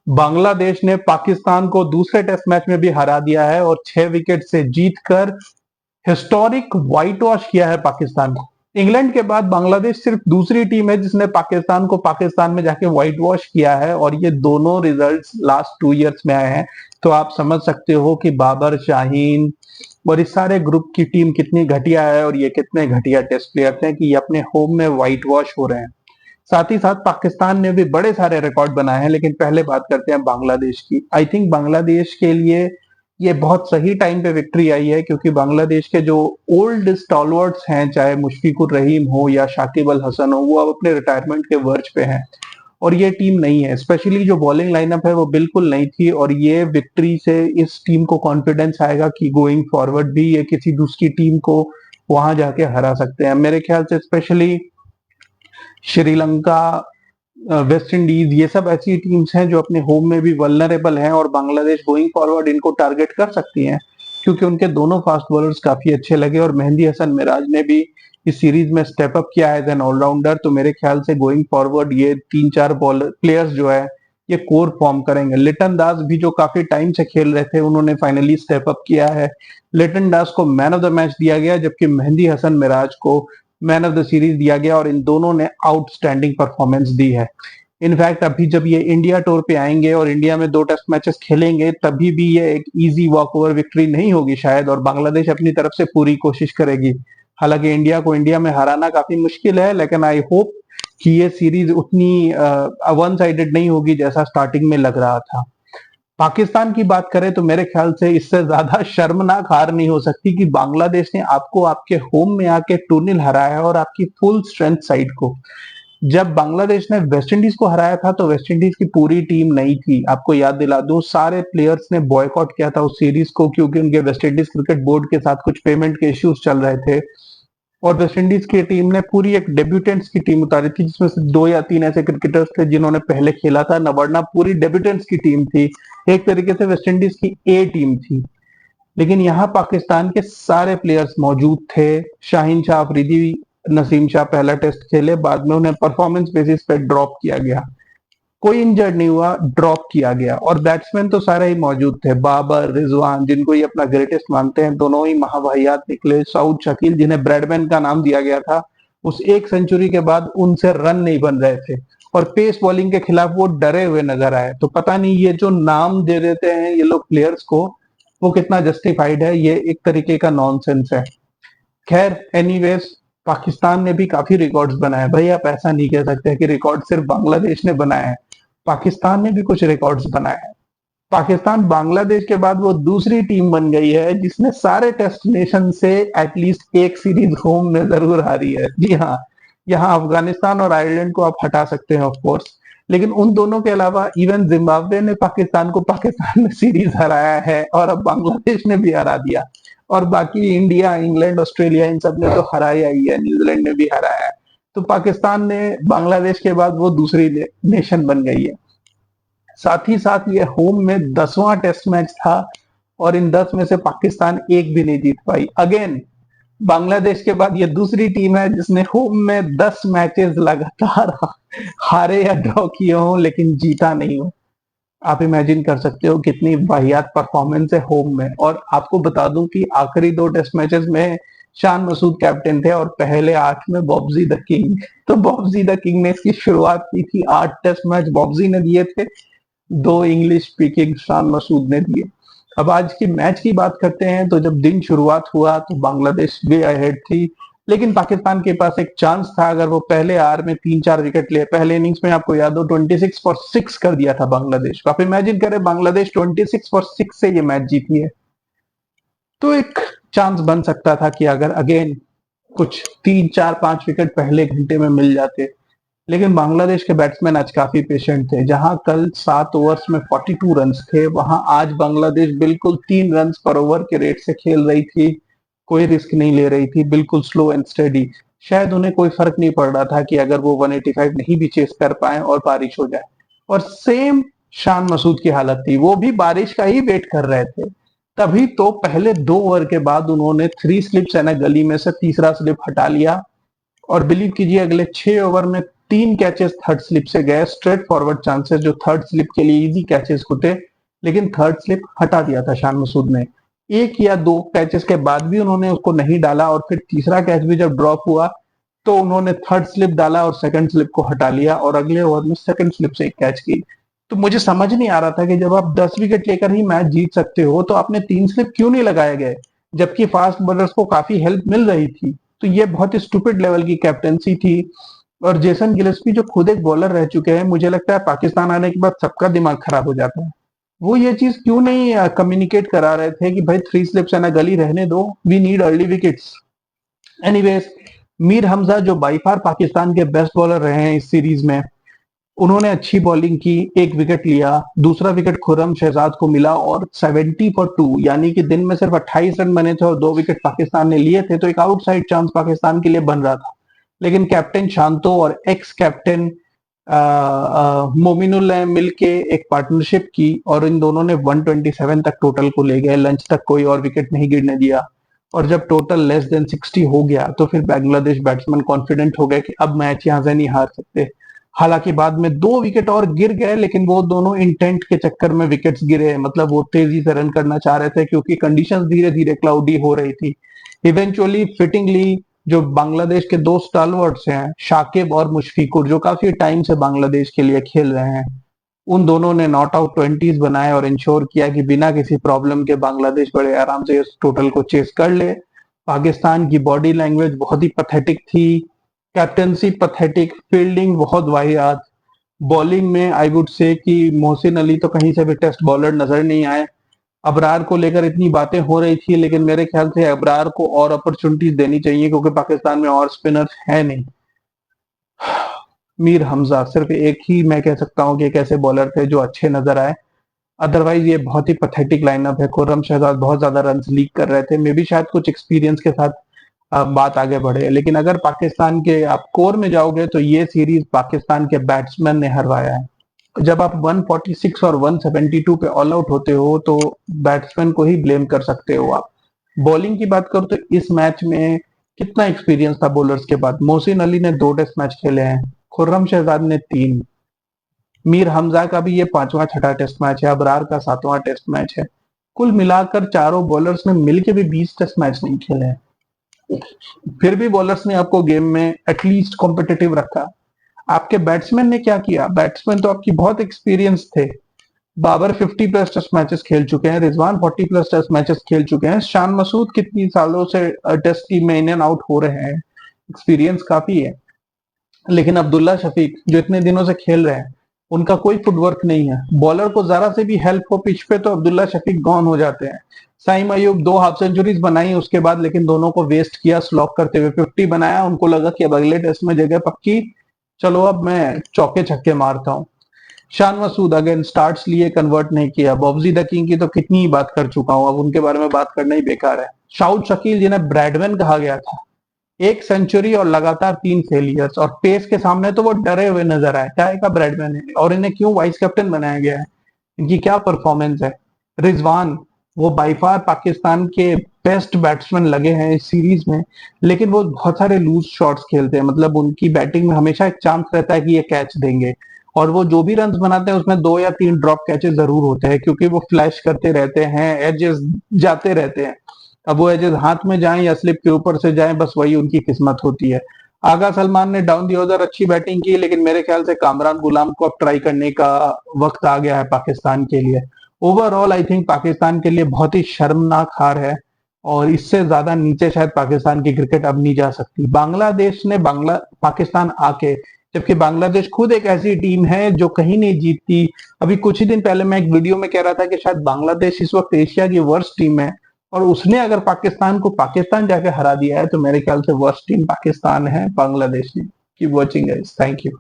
बांग्लादेश ने पाकिस्तान को दूसरे टेस्ट मैच में भी हरा दिया है और 6 विकेट से जीतकर हिस्टोरिक व्हाइट वॉश किया है पाकिस्तान को। इंग्लैंड के बाद बांग्लादेश सिर्फ दूसरी टीम है जिसने पाकिस्तान को पाकिस्तान में जाके व्हाइट वॉश किया है, और ये दोनों रिजल्ट्स लास्ट 2 इयर्स में आए हैं। तो आप समझ सकते हो कि बाबर, शाहीन और इस सारे ग्रुप की टीम कितनी घटिया है और ये कितने घटिया टेस्ट प्लेयर्स हैं कि ये अपने होम में व्हाइट वॉश हो रहे हैं। साथ ही साथ पाकिस्तान ने भी बड़े सारे रिकॉर्ड बनाए हैं, लेकिन पहले बात करते हैं बांग्लादेश की। आई थिंक बांग्लादेश के लिए ये बहुत सही टाइम पे विक्ट्री आई है, क्योंकि बांग्लादेश के जो ओल्ड स्टॉलवर्ड्स हैं, चाहे मुशफिकुर रहीम हो या शाकिब अल हसन हो, वो अब अपने रिटायरमेंट के वर्ज पे हैं और ये टीम नहीं है। स्पेशली जो बॉलिंग लाइनअप है वो बिल्कुल नहीं थी, और ये विक्ट्री से इस टीम को कॉन्फिडेंस आएगा कि गोइंग फॉरवर्ड भी ये किसी दूसरी टीम को वहां जाके हरा सकते हैं। मेरे ख्याल से स्पेशली श्रीलंका, वेस्ट इंडीज, ये सब ऐसी टीम्स हैं जो अपने होम में भी वल्नरेबल हैं, और बांग्लादेश गोइंग फॉरवर्ड इनको टारगेट कर सकती हैं, क्योंकि उनके दोनों फास्ट बॉलर्स काफी अच्छे लगे और मेहंदी हसन मिराज ने भी इस सीरीज में स्टेप अप किया एज एन ऑलराउंडर। तो मेरे ख्याल से गोइंग फॉरवर्ड ये 3-4 बॉलर प्लेयर्स जो है ये कोर फॉर्म करेंगे। लिटन दास भी जो काफी टाइम से खेल रहे थे, उन्होंने फाइनली स्टेप अप किया है। लिटन दास को मैन ऑफ द मैच दिया गया, जबकि मेहंदी हसन मिराज को मैन ऑफ द सीरीज दिया गया, और इन दोनों ने आउटस्टैंडिंग परफॉर्मेंस दी है। इनफैक्ट अभी जब ये इंडिया टूर पे आएंगे और इंडिया में 2 टेस्ट मैचेस खेलेंगे, तभी भी ये एक इजी वॉक ओवर विक्ट्री नहीं होगी शायद, और बांग्लादेश अपनी तरफ से पूरी कोशिश करेगी। हालांकि इंडिया को इंडिया में हराना काफी मुश्किल है, लेकिन आई होप कि ये सीरीज उतनी वन साइडेड नहीं होगी जैसा स्टार्टिंग में लग रहा था। पाकिस्तान की बात करें तो मेरे ख्याल से इससे ज्यादा शर्मनाक हार नहीं हो सकती कि बांग्लादेश ने आपको आपके होम में आके 2-0 हराया है, और आपकी फुल स्ट्रेंथ साइड को। जब बांग्लादेश ने वेस्ट इंडीज को हराया था तो वेस्ट इंडीज की पूरी टीम नहीं थी। आपको याद दिला दूं, सारे प्लेयर्स ने बॉयकॉट किया था उस सीरीज को, क्योंकि उनके वेस्ट इंडीज क्रिकेट बोर्ड के साथ कुछ पेमेंट के इश्यूज चल रहे थे। और वेस्ट इंडीज की टीम ने पूरी एक डेब्यूटेंट्स की टीम उतारी थी, जिसमें से 2 या 3 ऐसे क्रिकेटर्स थे जिन्होंने पहले खेला था। नवरना पूरी डेब्यूटेंट्स की टीम थी, एक तरीके से वेस्ट इंडीज की ए टीम थी। लेकिन यहाँ पाकिस्तान के सारे प्लेयर्स मौजूद थे। शाहीन शाह अफरीदी, नसीम शाह पहला टेस्ट खेले, बाद में उन्हें परफॉर्मेंस बेसिस पे ड्रॉप किया गया। कोई इंजर्ड नहीं हुआ, ड्रॉप किया गया, और बैट्समैन तो सारे ही मौजूद थे। बाबर, रिजवान, जिनको ये अपना ग्रेटेस्ट मानते हैं, दोनों ही महावाहियात निकले। सऊद शकील, जिन्हें ब्रैडमैन का नाम दिया गया था, उस एक सेंचुरी के बाद उनसे रन नहीं बन रहे थे, और पेस बॉलिंग के खिलाफ वो डरे हुए नजर आए। तो पता नहीं ये जो नाम दे देते हैं ये लोग प्लेयर्स को, वो कितना जस्टिफाइड है। ये एक तरीके का नॉनसेंस है। खैर एनीवेज, पाकिस्तान ने भी काफी रिकॉर्ड्स बनाए। भाई आप ऐसा नहीं कह सकते कि रिकॉर्ड सिर्फ बांग्लादेश ने बनाए हैं, पाकिस्तान ने भी कुछ रिकॉर्ड्स बनाए हैं। पाकिस्तान बांग्लादेश के बाद वो दूसरी टीम बन गई है जिसने सारे टेस्ट नेशन से एटलीस्ट एक सीरीज होम में जरूर हारी है। जी हाँ, यहाँ अफगानिस्तान और आयरलैंड को आप हटा सकते हैं ऑफ कोर्स, लेकिन उन दोनों के अलावा इवन जिम्बाब्वे ने पाकिस्तान को पाकिस्तान में सीरीज हराया है, और अब बांग्लादेश ने भी हरा दिया। और बाकी इंडिया, इंग्लैंड, ऑस्ट्रेलिया, इन सब ने तो हराया ही है, न्यूजीलैंड ने भी हराया है। तो पाकिस्तान ने बांग्लादेश के बाद वो दूसरी नेशन बन गई है। साथ ही साथ ये होम में 10वां टेस्ट मैच था, और इन 10 में से पाकिस्तान एक भी नहीं जीत पाई। अगेन बांग्लादेश के बाद ये दूसरी टीम है जिसने होम में 10 मैचेस लगातार हारे या ड्रॉ किए हो, लेकिन जीता नहीं हो। आप इमेजिन कर सकते हो कितनी वाहियात परफॉर्मेंस है होम में। और आपको बता दूं कि आखिरी 2 टेस्ट मैचेस में शान मसूद कैप्टन थे, और पहले 8 में बॉब्जी द किंग। तो बॉब्जी द किंग ने इसकी शुरुआत की थी। 8 टेस्ट मैच बॉब्जी ने दिए थे, 2 इंग्लिश स्पीकिंग शान मसूद ने दिए। अब आज की मैच की बात करते हैं, तो जब दिन शुरुआत हुआ तो बांग्लादेश वे अहेड थी, लेकिन पाकिस्तान के पास एक चांस था। अगर वो पहले आवर में 3-4 विकेट ले, पहले इनिंग्स में आपको याद हो 26 फॉर 6 कर दिया था बांग्लादेश को। आप इमेजिन करें बांग्लादेश 26 फॉर 6 से ये मैच जीती है, तो एक चांस बन सकता था कि अगर अगेन कुछ 3-4-5 विकेट पहले घंटे में मिल जाते। लेकिन बांग्लादेश के बैट्समैन आज काफी पेशेंट थे। जहां कल 7 ओवर्स में 42 रन्स थे, वहां आज बांग्लादेश बिल्कुल 3 रन्स पर ओवर के रेट से खेल रही थी। कोई रिस्क नहीं ले रही थी, बिल्कुल स्लो एंड स्टेडी। शायद उन्हें कोई फर्क नहीं पड़ रहा था कि अगर वो 185 नहीं भी चेस कर पाए और बारिश हो जाए। और सेम शान मसूद की हालत थी, वो भी बारिश का ही वेट कर रहे थे। तभी तो पहले 2 ओवर के बाद उन्होंने 3 स्लिप्स है ना, गली में से तीसरा स्लिप हटा लिया, और बिलीव कीजिए अगले 6 ओवर में 3 कैचेस थर्ड स्लिप से गए, स्ट्रेट फॉरवर्ड चांसेस जो थर्ड स्लिप के लिए इजी कैचेस होते, लेकिन थर्ड स्लिप हटा दिया था शान मसूद ने। 1 या 2 कैचेस के बाद भी उन्होंने उसको नहीं डाला और फिर तीसरा कैच भी जब ड्रॉप हुआ तो उन्होंने थर्ड स्लिप डाला और सेकंड स्लिप को हटा लिया और अगले ओवर में सेकंड स्लिप से एक कैच की। तो मुझे समझ नहीं आ रहा था कि जब आप 10 विकेट लेकर ही मैच जीत सकते हो तो आपने 3 स्लिप क्यों नहीं लगाए गए, जबकि फास्ट बॉलर्स को काफी हेल्प मिल रही थी। तो ये बहुत ही स्टूपिड लेवल की कैप्टेंसी थी। और जेसन गिलेस्पी जो खुद एक बॉलर रह चुके हैं, मुझे लगता है पाकिस्तान आने के बाद सबका दिमाग खराब हो जाता है। वो ये चीज क्यों नहीं कम्युनिकेट करा रहे थे कि भाई 3 स्लिप्स है ना, गली रहने दो, we need early wickets. Anyways, Mir Hamza जो बाई फार पाकिस्तान के बेस्ट बॉलर रहे हैं इस सीरीज में, उन्होंने अच्छी बॉलिंग की, 1 विकेट लिया, दूसरा विकेट खुर्रम शहजाद को मिला और 70 फॉर 2 यानी कि दिन में सिर्फ 28 रन बने थे और 2 विकेट पाकिस्तान ने लिए थे, तो एक आउटसाइड चांस पाकिस्तान के लिए बन रहा था। लेकिन कैप्टन शांतो और एक्स कैप्टन मोमिनुल ने मिलके एक पार्टनरशिप की और इन दोनों ने 127 तक टोटल को ले गए, लंच तक कोई और विकेट नहीं गिरने दिया। और जब टोटल लेस देन 60 हो गया तो फिर बांग्लादेश बैट्समैन कॉन्फिडेंट हो गए कि अब मैच यहां से नहीं हार सकते। हालांकि बाद में 2 विकेट और गिर गए, लेकिन वो दोनों इंटेंट के चक्कर में विकेट्स गिरे, मतलब वो तेजी से रन करना चाह रहे थे क्योंकि कंडीशंस धीरे धीरे क्लाउडी हो रही थी। इवेंचुअली फिटिंगली जो बांग्लादेश के 2 स्टालवर्ड्स हैं, शाकिब और मुशफिकुर, जो काफी टाइम से बांग्लादेश के लिए खेल रहे हैं, उन दोनों ने नॉट आउट 20s बनाए और इंश्योर किया कि बिना किसी प्रॉब्लम के बांग्लादेश बड़े आराम से इस टोटल को चेस कर ले। पाकिस्तान की बॉडी लैंग्वेज बहुत ही पैथेटिक थी, कैप्टनसी पैथेटिक, फील्डिंग बहुत वाहियात, बॉलिंग में आई वुड से कि मोहसिन अली तो कहीं से भी टेस्ट बॉलर नजर नहीं आए। अबरार को लेकर इतनी बातें हो रही थी, लेकिन मेरे ख्याल से अबरार को और अपॉर्चुनिटीज देनी चाहिए क्योंकि पाकिस्तान में और स्पिनर्स है नहीं। मीर हमजा सिर्फ एक ही मैं कह सकता हूं कि एक ऐसे बॉलर थे जो अच्छे नजर आए, अदरवाइज ये बहुत ही पैथेटिक लाइनअप है। खुर्रम शहजाद बहुत ज्यादा रन लीक कर रहे थे, मे बी शायद कुछ एक्सपीरियंस के साथ बात आगे बढ़े, लेकिन अगर पाकिस्तान के आप कोर में जाओगे तो ये सीरीज पाकिस्तान के बैट्समैन ने हरवाया है। जब आप 146 और 172 पे ऑल आउट होते हो तो बैट्समैन को ही ब्लेम कर सकते हो आप। बॉलिंग की बात करो तो इस मैच में कितना एक्सपीरियंस था बॉलर्स के बाद। मोहसिन अली ने 2 टेस्ट मैच खेले हैं, खुर्रम शहजाद ने 3, मीर हमजा का भी ये 5वां छठा टेस्ट मैच है, अबरार का 7वां टेस्ट मैच है। कुल मिलाकर चारों बॉलर्स ने मिलकर भी 20 टेस्ट मैच नहीं खेले हैं, फिर भी बॉलर्स ने आपको गेम में एटलीस्ट कॉम्पिटिटिव रखा। आपके बैट्समैन ने क्या किया, बैट्समैन तो आपकी बहुत एक्सपीरियंस थे। बाबर 50 प्लस टेस्ट मैचेस खेल चुके हैं, रिजवान 40 प्लस टेस्ट मैचेस खेल चुके हैं, शान मसूद कितनी सालों से टेस्ट टीम में इन एंड आउट हो रहे हैं, एक्सपीरियंस काफी है। लेकिन अब्दुल्ला शफीक जो इतने दिनों से खेल रहे हैं, उनका कोई फुटवर्क नहीं है। बॉलर को जरा से भी हेल्प हो पिच पे तो अब्दुल्ला शफीक गॉन हो जाते हैं। साइम अयूब 2 हाफ सेंचुरीज बनाई उसके बाद, लेकिन दोनों को वेस्ट किया स्लॉक करते हुए। 50 बनाया, उनको लगा कि अब अगले टेस्ट में जगह पक्की, चलो अब मैं चौके छक्के मारता हूँ। शान मसूद अगेन स्टार्ट्स लिए, कन्वर्ट नहीं किया। बॉब्जी द किंग की तो कितनी ही बात कर चुका हूं, अब उनके बारे में बात करना ही बेकार है। शाउद शकील जिन्हें ब्रैडमैन कहा गया था, 1 सेंचुरी और लगातार 3 फेलियर्स, और पेस के सामने तो वो डरे हुए नजर आए, क्या का ब्रैडमैन है और इन्हें क्यों वाइस कैप्टन बनाया गया है, इनकी क्या परफॉर्मेंस है। रिजवान वो बाई फार पाकिस्तान के बेस्ट बैट्समैन लगे हैं इस सीरीज में, लेकिन वो बहुत सारे लूज शॉट्स खेलते हैं, मतलब उनकी बैटिंग में हमेशा एक चांस रहता है कि ये कैच देंगे, और वो जो भी रन बनाते हैं उसमें 2 या 3 ड्रॉप कैचेस जरूर होते हैं क्योंकि वो फ्लैश करते रहते हैं, एजेस जाते रहते हैं। अब वो एजेस हाथ में जाएं या स्लिप के ऊपर से जाएं, बस वही उनकी किस्मत होती है। आगा सलमान ने डाउन दी ऑर्डर अच्छी बैटिंग की, लेकिन मेरे ख्याल से कामरान गुलाम को अब ट्राई करने का वक्त आ गया है पाकिस्तान के लिए। ओवरऑल आई थिंक पाकिस्तान के लिए बहुत ही शर्मनाक हार है और इससे ज्यादा नीचे शायद पाकिस्तान की क्रिकेट अब नहीं जा सकती। बांग्लादेश ने पाकिस्तान आके, जबकि बांग्लादेश खुद एक ऐसी टीम है जो कहीं नहीं जीतती। अभी कुछ ही दिन पहले मैं एक वीडियो में कह रहा था कि शायद बांग्लादेश इस वक्त एशिया की वर्स्ट टीम है, और उसने अगर पाकिस्तान को पाकिस्तान जाके हरा दिया है तो मेरे ख्याल से वर्स्ट टीम पाकिस्तान है, बांग्लादेश ने। Keep watching guys, thank you.